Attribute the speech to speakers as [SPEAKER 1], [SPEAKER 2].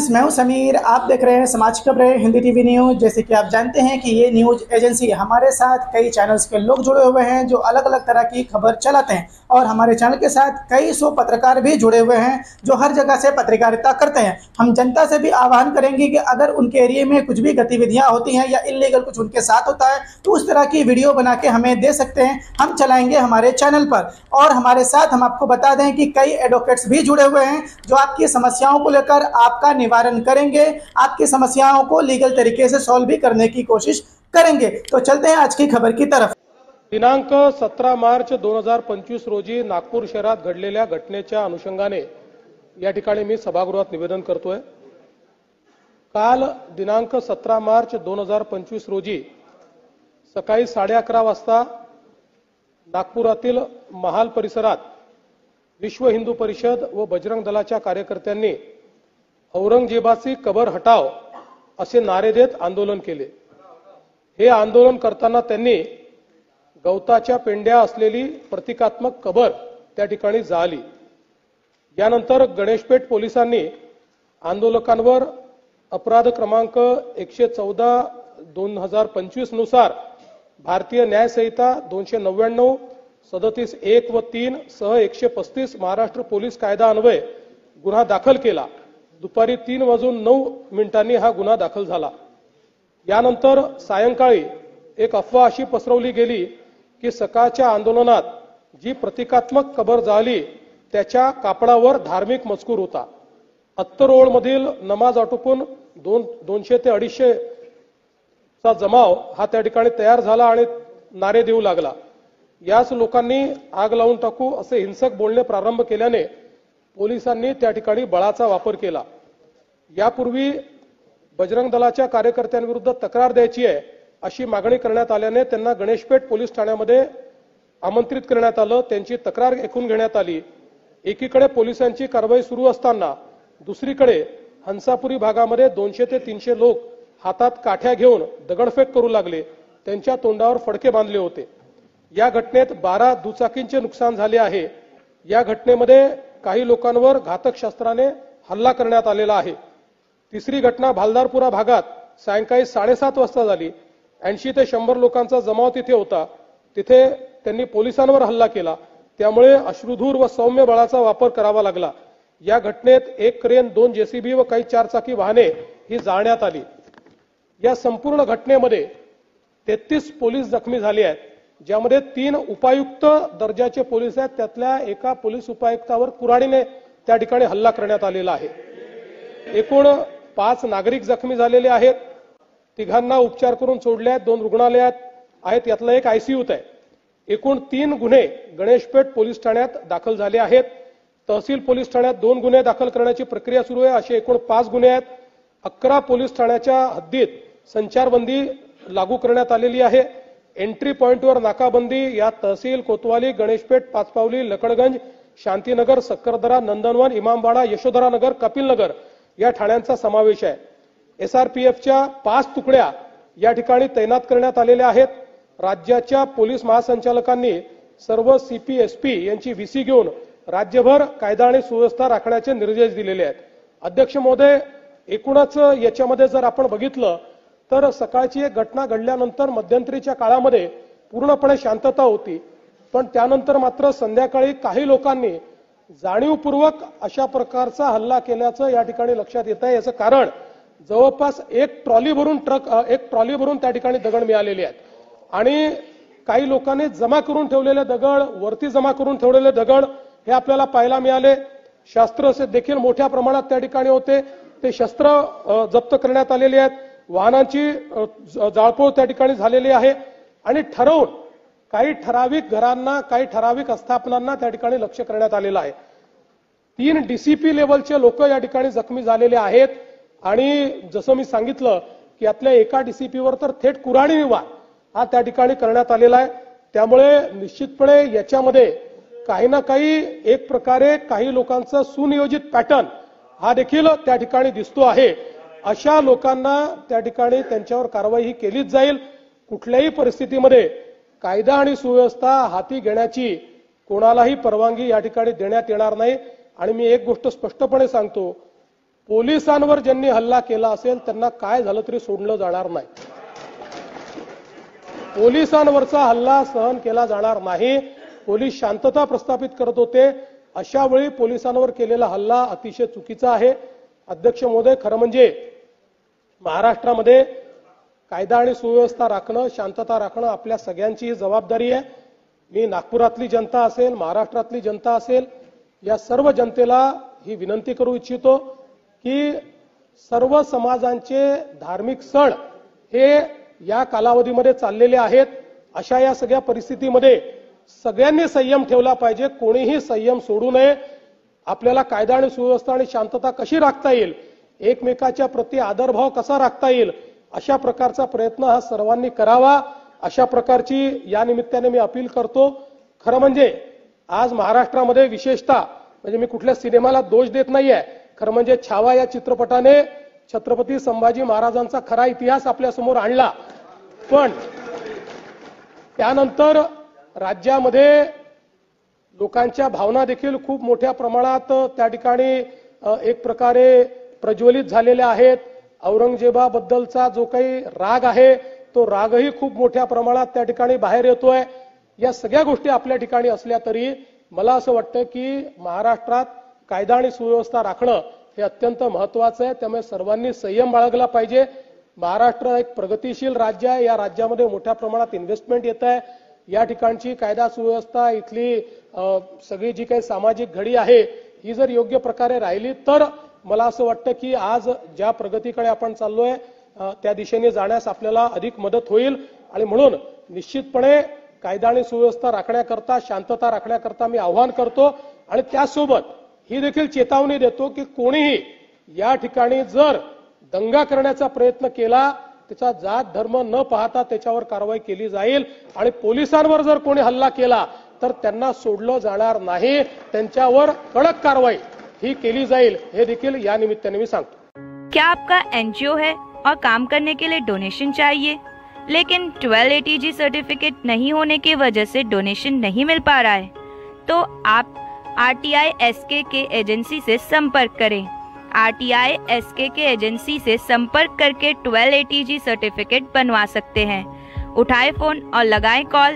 [SPEAKER 1] Friends, मैं हूं समीर। आप देख रहे हैं समाज खबरें हिंदी टीवी न्यूज। जैसे कि आप जानते हैं कि ये न्यूज एजेंसी हमारे साथ कई चैनल्स के लोग जुड़े हुए हैं जो अलग अलग तरह की खबर चलाते हैं, और हमारे चैनल के साथ कई सौ पत्रकार भी जुड़े हुए हैं जो हर जगह से पत्रकारिता करते हैं। हम जनता से भी आह्वान करेंगे कि अगर उनके एरिया में कुछ भी गतिविधियां होती हैं या इलीगल कुछ उनके साथ होता है तो उस तरह की वीडियो बना के हमें दे सकते हैं, हम चलाएंगे हमारे चैनल पर। और हमारे साथ हम आपको बता दें कि कई एडवोकेट्स भी जुड़े हुए हैं जो आपकी समस्याओं को लेकर आपका निवारण करेंगे, आपकी समस्याओं को लीगल तरीके से सॉल्व भी करने की कोशिश करेंगे। तो चलते हैं आज की खबर की तरफ।
[SPEAKER 2] दिनांक 17 मार्च 2025 रोजी नागपूर शहरात घडलेल्या घटनेच्या अनुषंगाने या ठिकाणी मी सभागृहात निवेदन करतोय। काल दिनांक 17 मार्च 2025 रोजी सकाळी 11:30 वाजता नागपुरातील महाल परिसरात विश्व हिंदू परिषद व बजरंग दलाच्या कार्यकर्त्यांनी औरंगजेबाची कबर हटाव असे नारे देत आंदोलन केले। हे आंदोलन करताना त्यांनी गवताच्या पेंड्या असलेली प्रतिकात्मक कबर त्या ठिकाणी जाळली। यानंतर गणेशपेठ पोलिसांनी आंदोलकांवर अपराध क्रमांक 114/2025 नुसार भारतीय न्याय संहिता 299, 37(1) व 3 सह 135 महाराष्ट्र पोलीस कायदा अन्वये गुन्हा दाखल केला। दुपारी 3:09 हा गुन्हा दाखल झाला। यानंतर सायंकाळी एक अफवा अशी पसरवली गेली की सकाळच्या आंदोलनात जी प्रतिकात्मक कबर जाळली त्याच्या कापडावर धार्मिक मजकूर होता। अत्तरोळ मधील नमाज आटोपून 200 ते 250 चा जमाव हा त्या ठिकाणी तयार झाला आणि नारे देऊ लागला। याच लोकांनी आग लावून टाकू असे हिंसक बोलणे प्रारंभ केल्याने पोलिसांनी त्या ठिकाणी बळाचा वापर केला। यापूर्वी बजरंग दलाच्या कार्यकर्त्यांविरुद्ध तक्रार द्यायची आहे अशी मागणी करण्यात आल्याने त्यांना गणेशपेठ पोलीस ठाण्यामध्ये आमंत्रित करण्यात आलं। त्यांची तक्रार ऐकून घेण्यात आली। एकीकडे पोलिसांची कारवाई सुरू असताना दुसरीकडे हंसापुरी भागामध्ये 200 ते 300 लोक हातात काठ्या घेऊन दगडफेक करू लागले। त्यांच्या तोंडावर फडके बांधले होते। या घटनेत 12 दुचाकींचे नुकसान झाले आहे। या घटनेमध्ये काही लोकांवर घातक शस्त्राने हल्ला करण्यात आलेला आहे। तिसरी घटना भालदारपुरा भागात सायंकाळी 7:30 वाजता झाली। 80 ते 100 लोकांचा जमाव तिथे होता। तिथे त्यांनी पोलिसांवर हल्ला केला, त्यामुळे अश्रुधूर व सौम्य बळाचा वापर करावा लागला। या घटनेत एक क्रेन, 2 जेसीबी व काही 4 चाकी वाहने ही जाळण्यात आली। या संपूर्ण घटनेमध्ये 33 पोलीस जखमी झाले आहेत, ज्यामध्ये 3 उपायुक्त दर्जाचे पोलीस आहेत। त्यातल्या एका पोलीस उपायुक्तावर कुऱ्हाडीने त्या ठिकाणी हल्ला करण्यात आलेला आहे। एकूण 5 नागरिक जखमी झालेले आहेत। तिघांना उपचार करून सोडले आहेत। 2 रुग्णालयात आहेत, यातला एक आयसीयूत आहे। एकूण 3 गुन्हे गणेशपेठ पोलीस ठाण्यात दाखल झाले आहेत। तहसील पोलीस ठाण्यात 2 गुन्हे दाखल करण्याची प्रक्रिया सुरू आहे। असे एकूण 5 गुन्हे आहेत। 11 पोलीस ठाण्याच्या हद्दीत संचारबंदी लागू करण्यात आलेली आहे। एंट्री पॉइंटवर नाकाबंदी या तहसील कोतवाली, गणेशपेठ, पाचपावली, लकडगंज, शांतीनगर, सक्करदरा, नंदनवन, इमामबाड़ा, यशोधरा नगर, कपिल नगर या ठाण्यांचा समावेश आहे। एसआरपीएफच्या 5 तुकड्या या ठिकाणी तैनात करण्यात आलेल्या आहेत। राज्याच्या पोलीस महासंचालकांनी सर्व सीपीएसपी यांची व्हीसी घेऊन राज्यभर कायदा आणि सुव्यवस्था राखण्याचे निर्देश दिलेले आहेत। अध्यक्ष महोदय, एकूणच याच्यामध्ये जर आपण बघितलं तर सकाळची एक घटना घडल्यानंतर मध्यंतरीच्या काळामध्ये पूर्णपणे शांतता होती, पण त्यानंतर मात्र संध्याकाळी काही लोकांनी जाणीवपूर्वक अशा प्रकारचा हल्ला केल्याचं या ठिकाणी लक्षात येत आहे। याचं कारण जवळपास एक ट्रॉली भरून त्या ठिकाणी दगड मिळालेले आहेत आणि काही लोकांनी जमा करून ठेवलेले दगड, वरती जमा करून ठेवलेले दगड हे आपल्याला पाहायला मिळाले। शस्त्र देखील मोठ्या प्रमाणात त्या ठिकाणी होते, ते शस्त्र जप्त करण्यात आलेले आहेत। वाहनांची जाळपोळ त्या ठिकाणी झालेली आहे आणि ठरवून काही ठराविक घरांना, काही ठराविक आस्थापनांना त्या ठिकाणी लक्ष्य करण्यात आलेलं आहे। 3 डीसीपी लेवलचे लोक या ठिकाणी जखमी झालेले आहेत आणि जसं मी सांगितलं की यातल्या एका डीसीपीवर तर थेट कुऱ्हाडी वार हा त्या ठिकाणी करण्यात आलेला आहे। त्यामुळे निश्चितपणे याच्यामध्ये काही ना काही एक प्रकारे काही लोकांचा सुनियोजित पॅटर्न हा देखील त्या ठिकाणी दिसतो आहे। अशा लोकांना त्या ठिकाणी त्यांच्यावर कारवाई ही केलीच जाईल। कुठल्याही परिस्थितीमध्ये कायदा आणि सुव्यवस्था हाती घेण्याची कोणालाही परवानगी या ठिकाणी देण्यात येणार नाही। आणि मी एक गोष्ट स्पष्टपणे सांगतो पोलिसांवर ज्यांनी हल्ला केला असेल त्यांना काय झालं तरी सोडलं जाणार नाही. पोलिसांवरचा हल्ला सहन केला जाणार नाही. पोलीस शांतता प्रस्थापित करत होते, अशा वेळी पोलिसांवर केलेला हल्ला अतिशय चुकीचा आहे. अध्यक्ष महोदय, खरं म्हणजे महाराष्ट्रामध्ये कायदा आणि सुव्यवस्था राखणं, शांतता राखणं आपल्या सगळ्यांची जबाबदारी आहे. मी नागपुरातली जनता असेल, महाराष्ट्रातली जनता असेल, या सर्व जनतेला ही विनंती करू इच्छितो की सर्व समाजांचे धार्मिक सण हे या कालावधीमध्ये चाललेले आहेत. अशा या सगळ्या परिस्थितीमध्ये सगळ्यांनी संयम ठेवला पाहिजे. कोणीही संयम सोडू नये. आपल्याला कायदा आणि सुव्यवस्था आणि शांतता कशी राखता येईल, एकमेकाच्या प्रति आदरभाव कसा राखता येईल, अशा प्रकारचा प्रयत्न हा सर्वांनी करावा, अशा प्रकारची या निमित्ताने मी अपील करतो. खरं म्हणजे आज महाराष्ट्रामध्ये विशेषतः, म्हणजे मी कुठल्या सिनेमाला दोष देत नाहीये, खरं म्हणजे छावा या चित्रपटाने छत्रपती संभाजी महाराजांचा खरा इतिहास आपल्या समोर आणला. पण त्यानंतर राज्यामध्ये लोकांच्या भावना देखील खूप मोठ्या प्रमाणात त्या ठिकाणी एक प्रकारे प्रज्वलित झालेल्या आहेत. औरंगजेबाबद्दलचा जो काही राग आहे तो रागही खूप मोठ्या प्रमाणात त्या ठिकाणी बाहेर येतोय. या सगळ्या गोष्टी आपल्या ठिकाणी असल्या तरी मला असं वाटतं की महाराष्ट्रात कायदा आणि सुव्यवस्था राखणं हे अत्यंत महत्त्वाचं आहे. त्यामुळे सर्वांनी संयम बाळगला पाहिजे. महाराष्ट्र एक प्रगतिशील राज्य आहे. या राज्यामध्ये मोठ्या प्रमाणात इन्व्हेस्टमेंट येत आहे. या ठिकाणची कायदा सुव्यवस्था, इथली सगळी जी काही सामाजिक घडी आहे ही जर योग्य प्रकारे राहिली तर मला असं वाटतं की आज ज्या प्रगतीकडे आपण चाललोय त्या दिशेने जाण्यास आपल्याला अधिक मदत होईल. आणि म्हणून निश्चितपणे कायदा आणि सुव्यवस्था राखण्याकरता, शांतता राखण्याकरता मी आवाहन करतो. आणि त्यासोबत ही देखील चेतावणी देतो की कोणीही या ठिकाणी जर दंगा करण्याचा प्रयत्न केला, त्याचा जात धर्म न पाहता त्याच्यावर कारवाई केली जाईल. आणि पोलिसांवर जर कोणी हल्ला केला तर त्यांना सोडलं जाणार नाही. त्यांच्यावर कडक कारवाई ही केली जाईल, हे देखील या निमित्ताने मी सांगतो.
[SPEAKER 3] क्या आपका एनजीओ है और काम करने के लिए डोनेशन चाहिए, लेकिन 1280G सर्टिफिकेट नहीं होने की वजह से डोनेशन नहीं मिल पा रहा है, तो आप RTI SKK एजेंसी से संपर्क करें. RTI SKK एजेंसी से संपर्क करके 1280G सर्टिफिकेट बनवा सकते हैं. उठाए फोन और लगाएं कॉल